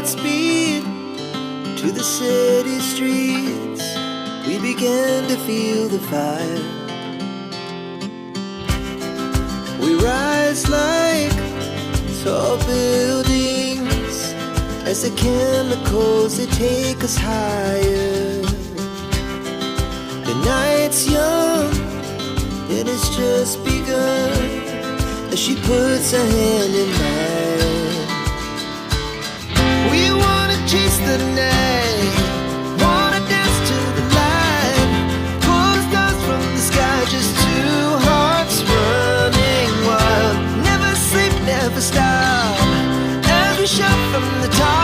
Godspeed to the city streets. We began to feel the fire. We rise like tall buildings as the chemicals, they take us higher. The night's young, it has just begun, as she puts her hand in mine. We wanna chase the night, wanna dance to the light, pull the stars from the sky, just two hearts running wild. Never sleep, never stop, as we shout from the top.